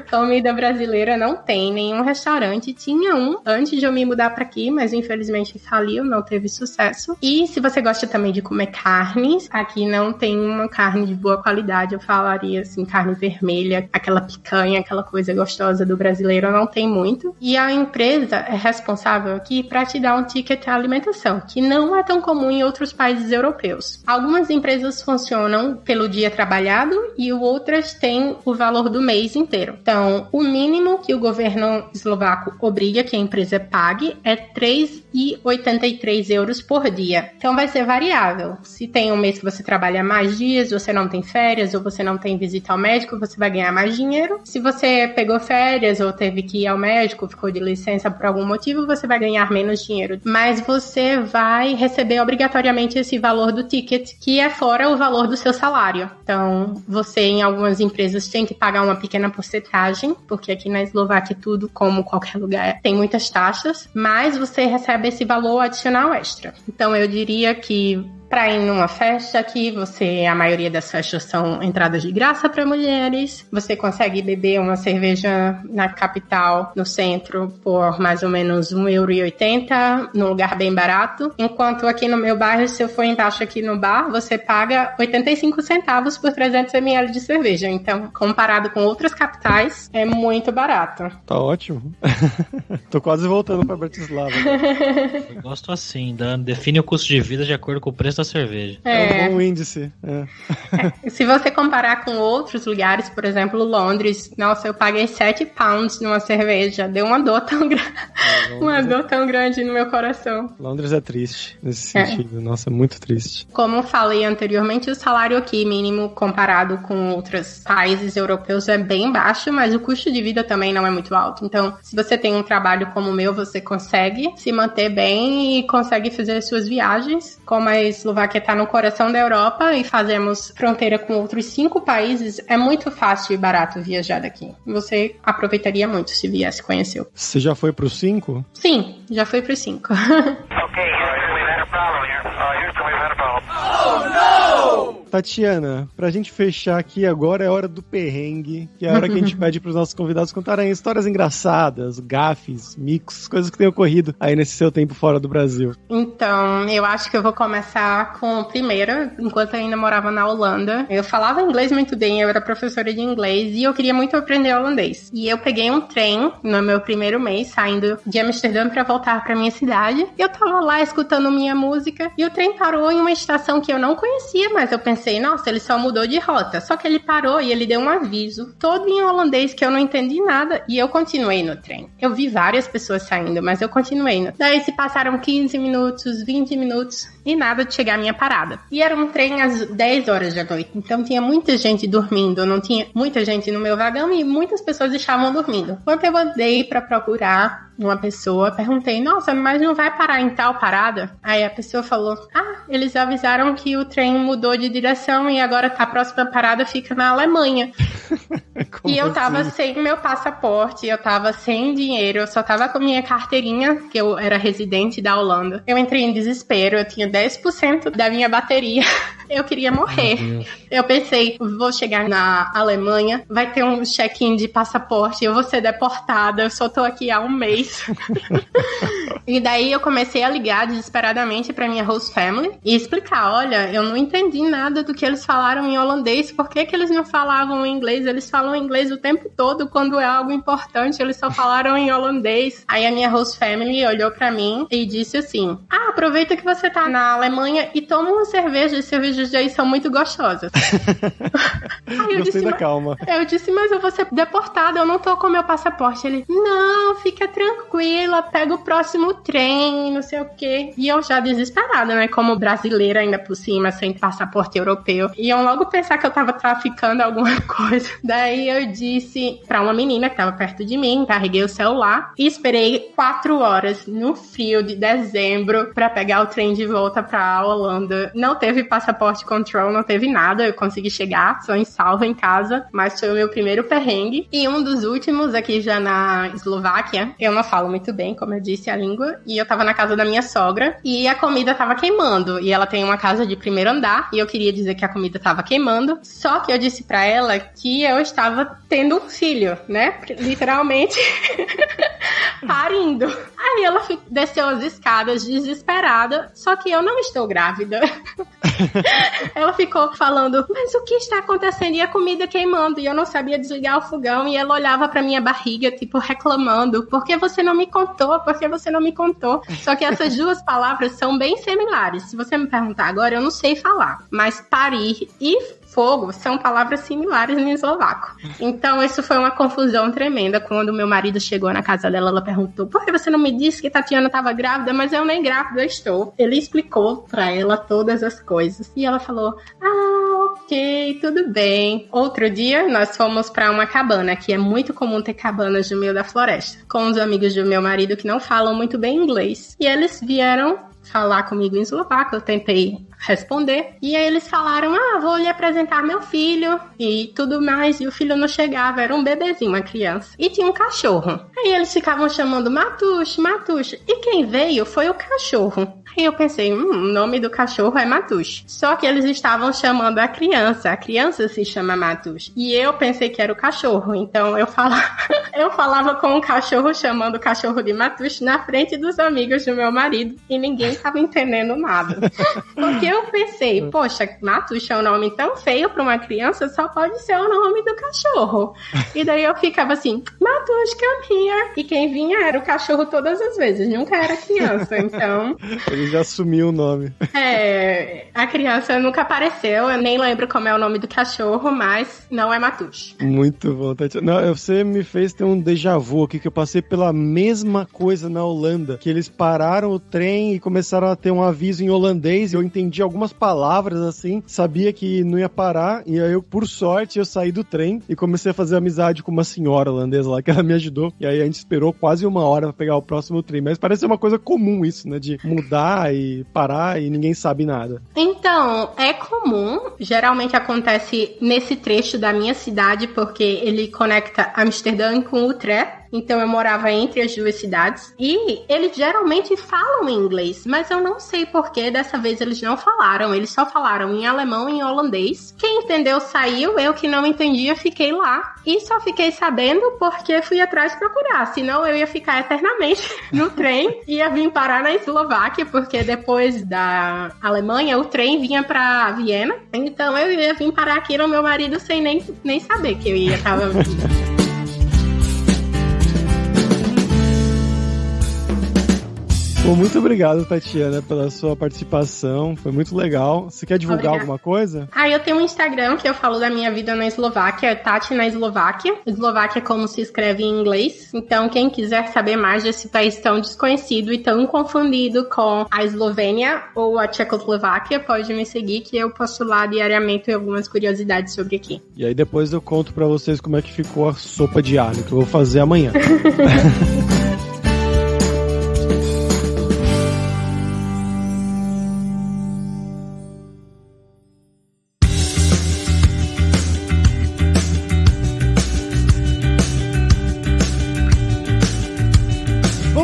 comida brasileira não tem nenhum restaurante. Tinha um antes de eu me mudar pra aqui, mas infelizmente faliu, não teve sucesso. E se você gosta também de comer carnes, aqui não tem uma carne de boa qualidade. Eu falaria assim, carne vermelha, aquela picanha, aquela coisa gostosa do brasileiro, não tem muito. E a empresa é responsável aqui pra te dar um ticket de alimentação, que não é tão comum em outros países europeus. Algumas empresas funcionam pelo dia trabalhado e outras têm o valor do mês inteiro. Então, o mínimo que o governo eslovaco obriga que a empresa pague é 3,83 euros por dia. Então, vai ser variável. Se tem um mês que você trabalha mais dias, você não tem férias ou você não tem visita ao médico, você vai ganhar mais dinheiro. Se você pegou férias ou teve que ir ao médico, ficou de licença por algum motivo, você vai ganhar menos dinheiro. Mas você vai receber obrigatoriamente esse valor do ticket, que é fora o valor do seu salário. Então, você em algumas empresas tem que pagar uma pequena porcentagem, porque aqui na Eslováquia tudo, como qualquer lugar, tem muitas taxas, mas você recebe esse valor adicional extra. Então, eu diria que para ir numa festa aqui, a maioria das festas são entradas de graça para mulheres. Você consegue beber uma cerveja na capital, no centro, por mais ou menos €1,80, num lugar bem barato. Enquanto aqui no meu bairro, se eu for embaixo aqui no bar, você paga 85 centavos por 300 ml de cerveja. Então, comparado com outras capitais, é muito barato. Tá ótimo. Tô quase voltando para Bratislava. Eu gosto assim, define o custo de vida de acordo com o preço da cerveja. É um bom índice. Se você comparar com outros lugares, por exemplo, Londres, nossa, eu paguei 7 pounds numa cerveja. Deu uma dor tão grande. Uma dor tão grande no meu coração. Londres é triste nesse sentido. Nossa, é muito triste. Como falei anteriormente, o salário aqui mínimo comparado com outros países europeus é bem baixo, mas o custo de vida também não é muito alto. Então, se você tem um trabalho como o meu, você consegue se manter bem e consegue fazer suas viagens. Como a Eslováquia está no coração da Europa e fazemos fronteira com outros 5 países, é muito fácil e barato viajar daqui. Você aproveitaria muito se viesse conhecer. Você já foi para os 5? Sim, já fui para os 5. Tatiana, pra gente fechar aqui agora é a hora do perrengue, que é a hora que a gente pede pros nossos convidados contarem histórias engraçadas, gafes, micos, coisas que têm ocorrido aí nesse seu tempo fora do Brasil. Então, eu acho que eu vou começar com o primeiro, enquanto eu ainda morava na Holanda. Eu falava inglês muito bem, eu era professora de inglês e eu queria muito aprender holandês. E eu peguei um trem no meu primeiro mês, saindo de Amsterdã pra voltar pra minha cidade. Eu tava lá escutando minha música e o trem parou em uma estação que eu não conhecia, mas eu pensei pensei, nossa, ele só mudou de rota. Só que ele parou e ele deu um aviso todo em holandês que eu não entendi nada e eu continuei no trem. Eu vi várias pessoas saindo, mas eu continuei. Daí se passaram 15 minutos, 20 minutos e nada de chegar à minha parada. E era um trem às 10 horas da noite, então tinha muita gente dormindo, não tinha muita gente no meu vagão e muitas pessoas estavam dormindo. Quando eu andei pra procurar uma pessoa, perguntei, nossa, mas não vai parar em tal parada? Aí a pessoa falou, eles avisaram que o trem mudou de direção e agora a próxima parada fica na Alemanha. E eu tava sem meu passaporte, eu tava sem dinheiro, eu só tava com minha carteirinha, que eu era residente da Holanda. Eu entrei em desespero, eu tinha 10% da minha bateria. Eu queria morrer. Eu pensei, vou chegar na Alemanha, vai ter um check-in de passaporte, eu vou ser deportada, eu só tô aqui há um mês. E daí eu comecei a ligar desesperadamente pra minha host family e explicar, olha, eu não entendi nada do que eles falaram em holandês, por que eles não falavam em inglês? Eles falam inglês o tempo todo, quando é algo importante, eles só falaram em holandês. Aí a minha host family olhou pra mim e disse assim, aproveita que você tá na Alemanha e toma uma cerveja, as cervejas de aí são muito gostosas. Aí eu Gostei da calma. Eu disse, mas eu vou ser deportada, eu não tô com meu passaporte. Ele, não, fica tranquila, pega o próximo trem, não sei o quê. E eu já desesperada, né, como brasileira ainda por cima, sem passaporte europeu. E eu logo pensar que eu tava traficando alguma coisa. Daí eu disse pra uma menina que tava perto de mim, carreguei o celular e esperei 4 horas no frio de dezembro pra pegar o trem de volta pra Holanda. Não teve passaporte control, não teve nada, eu consegui chegar, só em salvo em casa, mas foi o meu primeiro perrengue. E um dos últimos aqui já na Eslováquia, eu não falo muito bem, como eu disse, a língua, e eu tava na casa da minha sogra e a comida tava queimando, e ela tem uma casa de primeiro andar, e eu queria dizer que a comida tava queimando, só que eu disse pra ela que eu estava tendo um filho, né, literalmente parindo. Aí ela desceu as escadas desesperada, só que eu não estou grávida. Ela ficou falando, mas o que está acontecendo? E a comida queimando, e eu não sabia desligar o fogão, e ela olhava pra minha barriga, tipo, reclamando, por que você não me contou? Por que você não me contou? Só que essas duas palavras são bem similares. Se você me perguntar agora, eu não sei falar, mas parir e fogo são palavras similares em eslovaco. Então, isso foi uma confusão tremenda. Quando meu marido chegou na casa dela, ela perguntou, por que você não me disse que Tatiana estava grávida? Mas eu nem grávida estou. Ele explicou pra ela todas as coisas. E ela falou, ok, tudo bem. Outro dia, nós fomos pra uma cabana, que é muito comum ter cabanas no meio da floresta, com os amigos do meu marido que não falam muito bem inglês. E eles vieram falar comigo em eslovaco, eu tentei responder, e aí eles falaram, vou lhe apresentar meu filho, e tudo mais, e o filho não chegava, era um bebezinho, uma criança, e tinha um cachorro. Aí eles ficavam chamando Matush, Matush, e quem veio foi o cachorro. Aí eu pensei, o nome do cachorro é Matush. Só que eles estavam chamando a criança se chama Matush, e eu pensei que era o cachorro, então eu falava com o cachorro, chamando o cachorro de Matush na frente dos amigos do meu marido, e ninguém estava entendendo nada. Porque eu pensei, poxa, Matush é um nome tão feio para uma criança, só pode ser o nome do cachorro. E daí eu ficava assim, Matush, come here. E quem vinha era o cachorro todas as vezes, nunca era criança, então... Ele já assumiu o nome. A criança nunca apareceu, eu nem lembro como é o nome do cachorro, mas não é Matush. Muito bom, Tatiana. Não, você me fez ter um déjà vu aqui, que eu passei pela mesma coisa na Holanda, que eles pararam o trem e começaram a ter um aviso em holandês, e eu entendi algumas palavras assim, sabia que não ia parar, e aí eu, por sorte, eu saí do trem e comecei a fazer amizade com uma senhora holandesa lá, que ela me ajudou, e aí a gente esperou quase 1 hora pra pegar o próximo trem, mas parece ser uma coisa comum isso, né, de mudar e parar e ninguém sabe nada. Então, é comum, geralmente acontece nesse trecho da minha cidade, porque ele conecta Amsterdã com Utrecht. Então eu morava entre as duas cidades e eles geralmente falam em inglês, mas eu não sei porquê dessa vez eles não falaram, eles só falaram em alemão e em holandês. Quem entendeu saiu, eu que não entendia fiquei lá e só fiquei sabendo porque fui atrás procurar, senão eu ia ficar eternamente no trem, ia vir parar na Eslováquia, porque depois da Alemanha o trem vinha pra Viena, então eu ia vir parar aqui no meu marido sem nem saber que eu ia estar Bom, muito obrigado, Tatiana, pela sua participação. Foi muito legal. Você quer divulgar alguma coisa? Eu tenho um Instagram que eu falo da minha vida na Eslováquia, é Tati na Eslováquia. Eslováquia é como se escreve em inglês. Então, quem quiser saber mais desse país tão desconhecido e tão confundido com a Eslovênia ou a Tchecoslováquia, pode me seguir que eu posto lá diariamente algumas curiosidades sobre aqui. E aí depois eu conto pra vocês como é que ficou a sopa de alho, que eu vou fazer amanhã.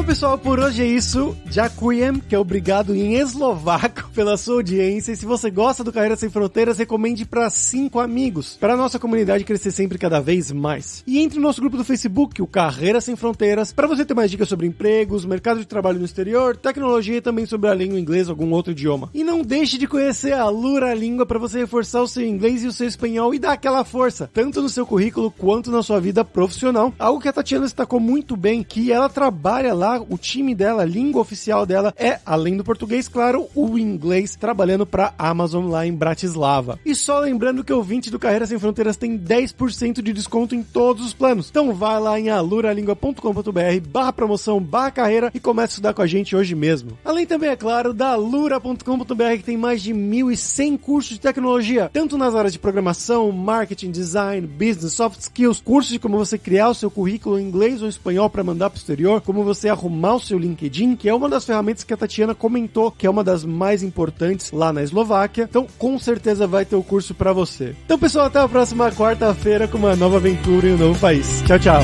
Pessoal, por hoje é isso. Ďakujem, que é obrigado em eslovaco pela sua audiência. E se você gosta do Carreira Sem Fronteiras, recomende para 5 amigos, para a nossa comunidade crescer sempre cada vez mais. E entre no nosso grupo do Facebook, o Carreira Sem Fronteiras, para você ter mais dicas sobre empregos, mercado de trabalho no exterior, tecnologia e também sobre a língua inglesa ou algum outro idioma. E não deixe de conhecer a Lura Língua para você reforçar o seu inglês e o seu espanhol e dar aquela força, tanto no seu currículo quanto na sua vida profissional. Algo que a Tatiana destacou muito bem, que ela trabalha lá, o time dela, a língua oficial dela é, além do português, claro, o inglês, trabalhando para Amazon lá em Bratislava. E só lembrando que o ouvinte do Carreira Sem Fronteiras tem 10% de desconto em todos os planos. Então vai lá em aluralingua.com.br/promoção/carreira e comece a estudar com a gente hoje mesmo. Além também, é claro, da alura.com.br, que tem mais de 1.100 cursos de tecnologia, tanto nas áreas de programação, marketing, design, business, soft skills, cursos de como você criar o seu currículo em inglês ou espanhol para mandar para o exterior, como você arrumar o seu LinkedIn, que é uma das ferramentas que a Tatiana comentou, que é uma das mais importantes lá na Eslováquia. Então, com certeza vai ter o curso para você. Então, pessoal, até a próxima quarta-feira com uma nova aventura em um novo país. Tchau, tchau.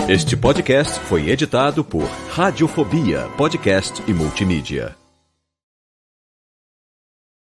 Este podcast foi editado por Radiofobia, podcast e multimídia.